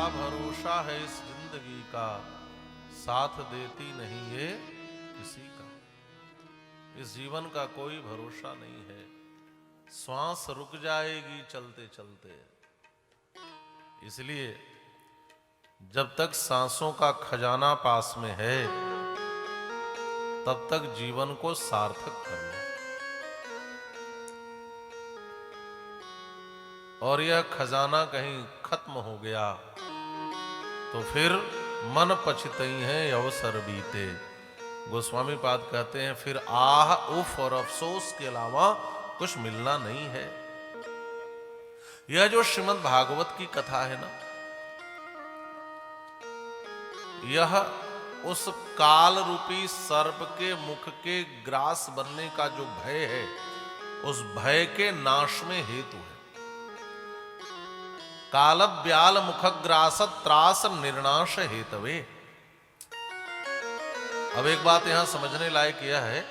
भरोसा है इस जिंदगी का, साथ देती नहीं ये किसी का। इस जीवन का कोई भरोसा नहीं है, श्वास रुक जाएगी चलते चलते। इसलिए जब तक सांसों का खजाना पास में है तब तक जीवन को सार्थक कर लो। और यह खजाना कहीं खत्म हो गया तो फिर मन पछतई है अवसर बीते। गोस्वामी पाद कहते हैं फिर आह उफ और अफसोस के अलावा कुछ मिलना नहीं है। यह जो श्रीमद् भागवत की कथा है ना, यह उस काल रूपी सर्प के मुख के ग्रास बनने का जो भय है, उस भय के नाश में हेतु है। काल ब्याल मुखग्रास त्रास निर्नाश हेतवे। अब एक बात यहां समझने लायक यह है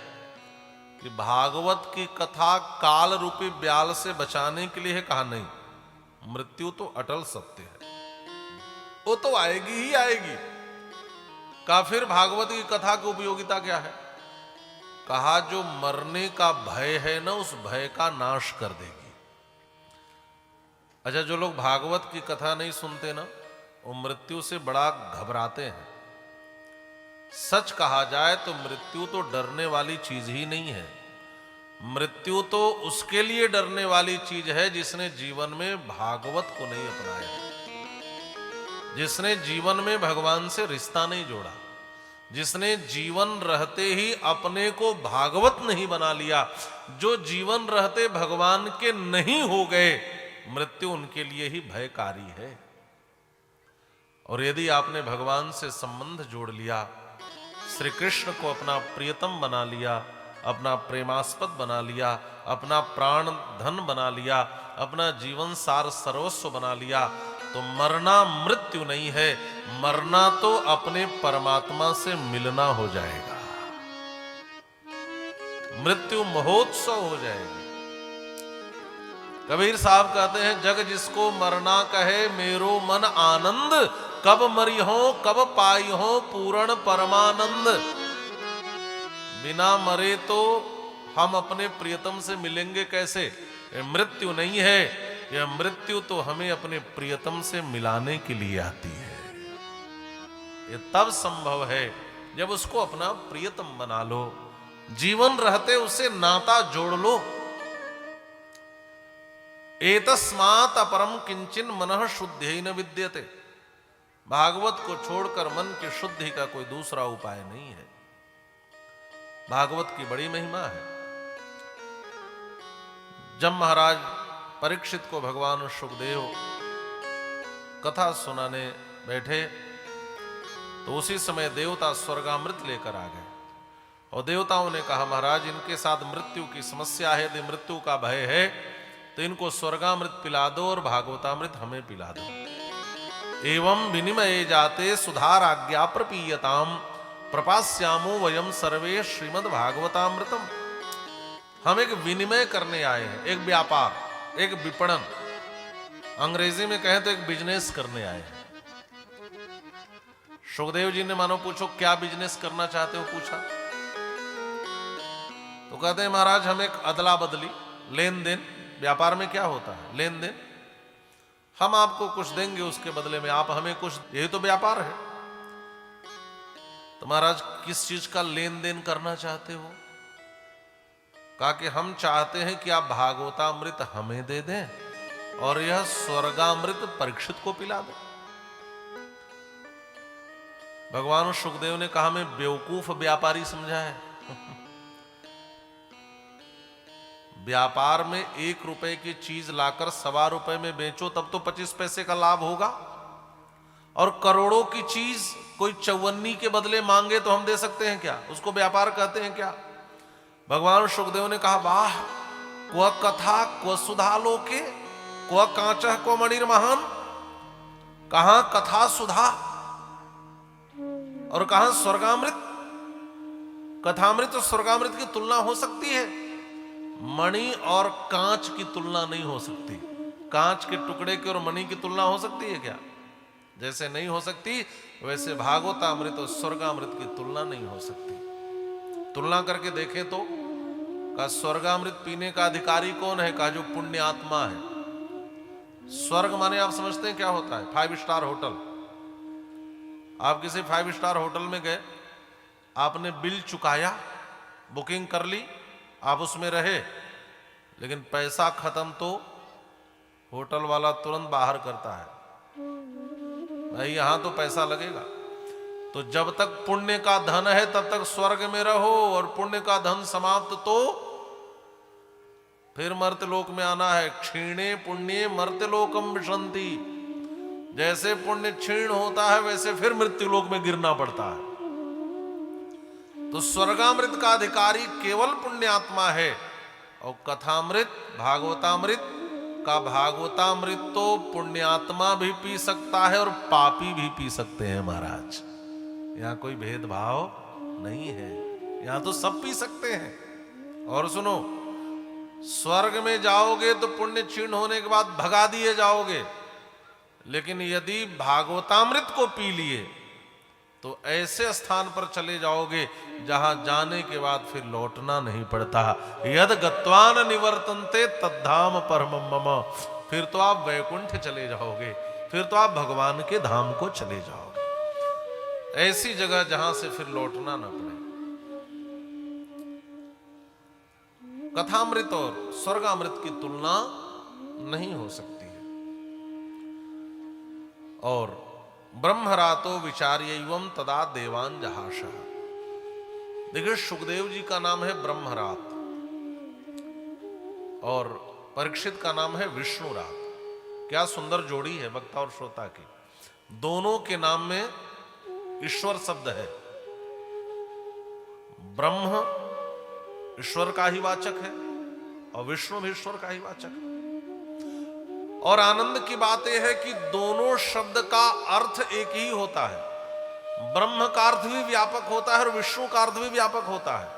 कि भागवत की कथा काल रूपी ब्याल से बचाने के लिए है, कहा नहीं। मृत्यु तो अटल सत्य है, वो तो आएगी ही आएगी। कहा फिर भागवत की कथा की उपयोगिता क्या है? कहा जो मरने का भय है ना, उस भय का नाश कर देगी। अच्छा, जो लोग भागवत की कथा नहीं सुनते ना, वो मृत्यु से बड़ा घबराते हैं। सच कहा जाए तो मृत्यु तो डरने वाली चीज ही नहीं है। मृत्यु तो उसके लिए डरने वाली चीज है जिसने जीवन में भागवत को नहीं अपनाया, जिसने जीवन में भगवान से रिश्ता नहीं जोड़ा, जिसने जीवन रहते ही अपने को भागवत नहीं बना लिया, जो जीवन रहते भगवान के नहीं हो गए, मृत्यु उनके लिए ही भयकारी है। और यदि आपने भगवान से संबंध जोड़ लिया, श्री कृष्ण को अपना प्रियतम बना लिया, अपना प्रेमास्पद बना लिया, अपना प्राण धन बना लिया, अपना जीवन सार सर्वस्व बना लिया, तो मरना मृत्यु नहीं है, मरना तो अपने परमात्मा से मिलना हो जाएगा। मृत्यु महोत्सव हो जाएगी। कबीर साहब कहते हैं जग जिसको मरना कहे मेरो मन आनंद, कब मरी हो कब पाई हो पूर्ण परमानंद। बिना मरे तो हम अपने प्रियतम से मिलेंगे कैसे? मृत्यु नहीं है, यह मृत्यु तो हमें अपने प्रियतम से मिलाने के लिए आती है। यह तब संभव है जब उसको अपना प्रियतम बना लो, जीवन रहते उसे नाता जोड़ लो। एतस्मात् अपरम किंचिन मनः शुद्धि न विद्यते। भागवत को छोड़कर मन की शुद्धि का कोई दूसरा उपाय नहीं है। भागवत की बड़ी महिमा है। जब महाराज परीक्षित को भगवान सुखदेव कथा सुनाने बैठे तो उसी समय देवता स्वर्गामृत लेकर आ गए। और देवताओं ने कहा महाराज इनके साथ मृत्यु की समस्या है, यदि मृत्यु का भय है तो इनको स्वर्गामृत पिला दो और भागवतामृत हमें पिला दो। एवं विनिमये जाते सुधार आज्ञा प्रपीयताम प्रपास्यामो वयम सर्वे श्रीमद् भागवतामृतम। हम एक विनिमय करने आए हैं, एक व्यापार, एक विपणन, अंग्रेजी में कहें तो एक बिजनेस करने आए हैं। सुखदेव जी ने मानो पूछो क्या बिजनेस करना चाहते हो, पूछा तो कहते हैं महाराज हम एक अदला बदली, लेन देन, व्यापार में क्या होता है लेन देन, हम आपको कुछ देंगे उसके बदले में आप हमें कुछ, यही तो व्यापार है। तो महाराज किस चीज का लेन देन करना चाहते हो? कहा कि हम चाहते हैं कि आप भागवतामृत हमें दे दें और यह स्वर्गामृत परीक्षित को पिला दें। भगवान सुखदेव ने कहा मैं बेवकूफ व्यापारी समझा है? व्यापार में 1 रुपए की चीज लाकर 1.25 रुपए में बेचो तब तो 25 पैसे का लाभ होगा, और करोड़ों की चीज कोई 54 के बदले मांगे तो हम दे सकते हैं क्या? उसको व्यापार कहते हैं क्या? भगवान सुखदेव ने कहा वाह, क्व कथा क्व सुधा लोके क्व कांचह क्व मणिर महान। कहां कथा सुधा और कहां स्वर्गामृत। कथामृत और स्वर्गामृत की तुलना हो सकती है? मणि और कांच की तुलना नहीं हो सकती। कांच के टुकड़े की और मणि की तुलना हो सकती है क्या? जैसे नहीं हो सकती वैसे भागवतामृत और स्वर्गामृत की तुलना नहीं हो सकती। तुलना करके देखें तो का स्वर्गामृत पीने का अधिकारी कौन है? का जो पुण्य आत्मा है। स्वर्ग माने आप समझते हैं क्या होता है? 5 स्टार होटल। आप किसी 5 स्टार होटल में गए, आपने बिल चुकाया, बुकिंग कर ली, आप उसमें रहे, लेकिन पैसा खत्म तो होटल वाला तुरंत बाहर करता है, भाई यहां तो पैसा लगेगा। तो जब तक पुण्य का धन है तब तक स्वर्ग में रहो, और पुण्य का धन समाप्त तो फिर मर्त्यलोक में आना है। क्षीणे पुण्य मर्त्यलोकम विशंति। जैसे पुण्य क्षीण होता है वैसे फिर मृत्युलोक में गिरना पड़ता है। तो स्वर्गामृत का अधिकारी केवल पुण्यात्मा है, और कथामृत भागवतामृत का भागवतामृत तो पुण्यात्मा भी पी सकता है और पापी भी पी सकते हैं महाराज। यहां कोई भेदभाव नहीं है, यहां तो सब पी सकते हैं। और सुनो, स्वर्ग में जाओगे तो पुण्य क्षीण होने के बाद भगा दिए जाओगे, लेकिन यदि भागवतामृत को पी लिए तो ऐसे स्थान पर चले जाओगे जहां जाने के बाद फिर लौटना नहीं पड़ता। यद गत्वान निवर्तन्ते तद्धाम परमम मम। फिर तो आप वैकुंठ चले जाओगे, फिर तो आप भगवान के धाम को चले जाओगे, ऐसी जगह जहां से फिर लौटना ना पड़े। कथामृत और स्वर्गामृत की तुलना नहीं हो सकती है। और ब्रह्मरातो विचार्यैवं तदा देवान जहाशः। देखिए, सुखदेव जी का नाम है ब्रह्मरात और परीक्षित का नाम है विष्णुरात। क्या सुंदर जोड़ी है वक्ता और श्रोता की। दोनों के नाम में ईश्वर शब्द है। ब्रह्म ईश्वर का ही वाचक है और विष्णु भी ईश्वर का ही वाचक है। और आनंद की बात यह है कि दोनों शब्द का अर्थ एक ही होता है। ब्रह्म का अर्थ भी व्यापक होता है और विष्णु का अर्थ भी व्यापक होता है।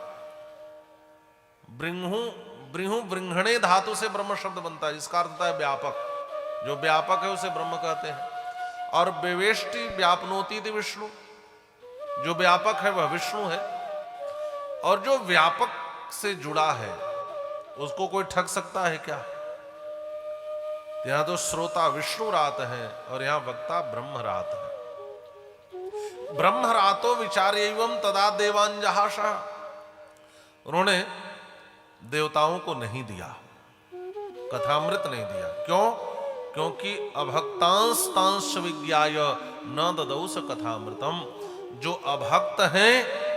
ब्रिहु ब्रिंघणे धातु से ब्रह्म शब्द बनता है, जिसका अर्थ होता है व्यापक। जो व्यापक है उसे ब्रह्म कहते हैं। और वेवेष्टि व्यापनोति थी विष्णु, जो व्यापक है वह विष्णु है। और जो व्यापक से जुड़ा है उसको कोई ठग सकता है क्या? यहां तो श्रोता विष्णु रात है और यहां वक्ता ब्रह्म रात है। ब्रह्म रातो विचार्यैवं तदा देवान जहाशः। उन्होंने देवताओं को नहीं दिया, कथामृत नहीं दिया। क्यों? क्योंकि अभक्तांस तांश विज्ञाय न ददौस कथामृतम। जो अभक्त हैं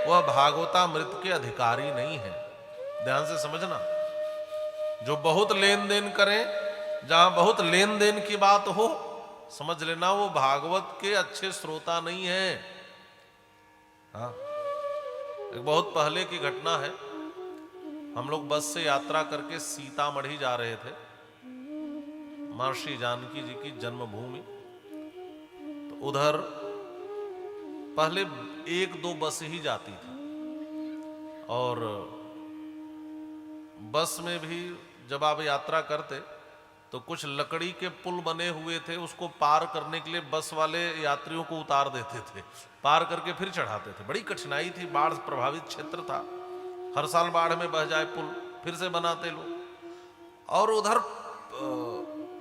वह भागवतामृत के अधिकारी नहीं है। ध्यान से समझना। जो बहुत लेन देन करें, जहां बहुत लेन देन की बात हो, समझ लेना वो भागवत के अच्छे श्रोता नहीं है। हाँ, एक बहुत पहले की घटना है। हम लोग बस से यात्रा करके सीतामढ़ी जा रहे थे, महर्षि जानकी जी की जन्मभूमि। तो उधर पहले 1-2 बस ही जाती थी, और बस में भी जब आप यात्रा करते तो कुछ लकड़ी के पुल बने हुए थे, उसको पार करने के लिए बस वाले यात्रियों को उतार देते थे, पार करके फिर चढ़ाते थे। बड़ी कठिनाई थी, बाढ़ प्रभावित क्षेत्र था, हर साल बाढ़ में बह जाए पुल, फिर से बनाते लोग। और उधर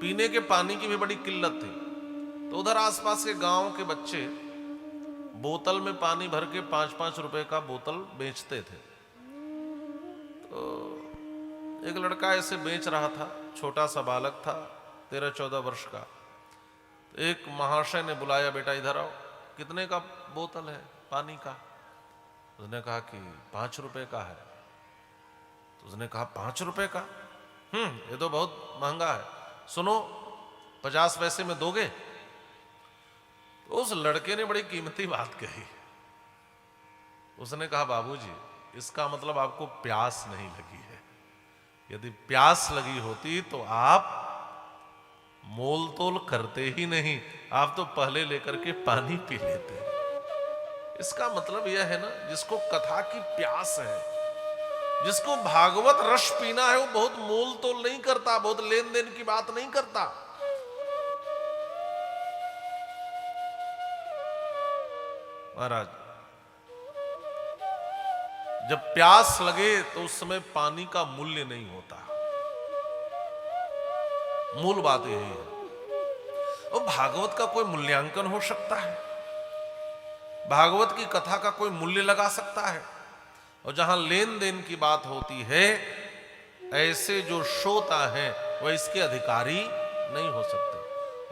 पीने के पानी की भी बड़ी किल्लत थी। तो उधर आसपास के गांव के बच्चे बोतल में पानी भर के 5-5 रुपए का बोतल बेचते थे। तो एक लड़का ऐसे बेच रहा था, छोटा सा बालक था, 13-14 वर्ष का। तो एक महाशय ने बुलाया, बेटा इधर आओ, कितने का बोतल है पानी का? उसने कहा कि 5 रुपए का है। तो उसने कहा 5 रुपए का? ये तो बहुत महंगा है। सुनो, 50 पैसे में दोगे? तो उस लड़के ने बड़ी कीमती बात कही। उसने कहा, बाबूजी, इसका मतलब आपको प्यास नहीं लगी है। यदि प्यास लगी होती तो आप मोल तोल करते ही नहीं, आप तो पहले लेकर के पानी पी लेते। इसका मतलब यह है ना, जिसको कथा की प्यास है, जिसको भागवत रस पीना है, वो बहुत मोल तोल नहीं करता, बहुत लेन देन की बात नहीं करता। महाराज, जब प्यास लगे तो उस समय पानी का मूल्य नहीं होता। मूल बात यही है। और भागवत का कोई मूल्यांकन हो सकता है? भागवत की कथा का कोई मूल्य लगा सकता है? और जहां लेन देन की बात होती है, ऐसे जो श्रोता हैं वह इसके अधिकारी नहीं हो सकते।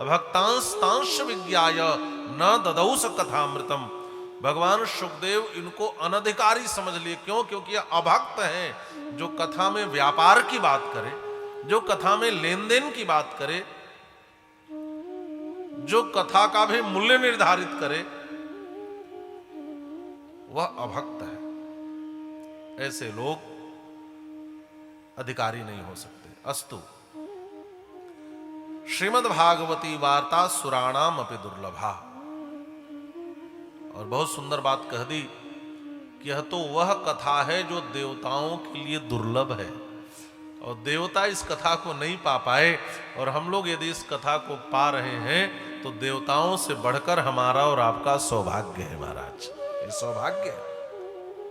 अभक्तांस्तांश विज्ञाय न ददौस कथामृतम। भगवान सुखदेव इनको अनधिकारी समझ लिए। क्यों? क्योंकि ये अभक्त हैं। जो कथा में व्यापार की बात करे, जो कथा में लेन देन की बात करे, जो कथा का भी मूल्य निर्धारित करे, वह अभक्त है। ऐसे लोग अधिकारी नहीं हो सकते। अस्तु, श्रीमद् भागवती वार्ता सुराणाम अपि दुर्लभा। और बहुत सुंदर बात कह दी कि यह तो वह कथा है जो देवताओं के लिए दुर्लभ है, और देवता इस कथा को नहीं पा पाए, और हम लोग यदि इस कथा को पा रहे हैं तो देवताओं से बढ़कर हमारा और आपका सौभाग्य है महाराज। ये सौभाग्य है।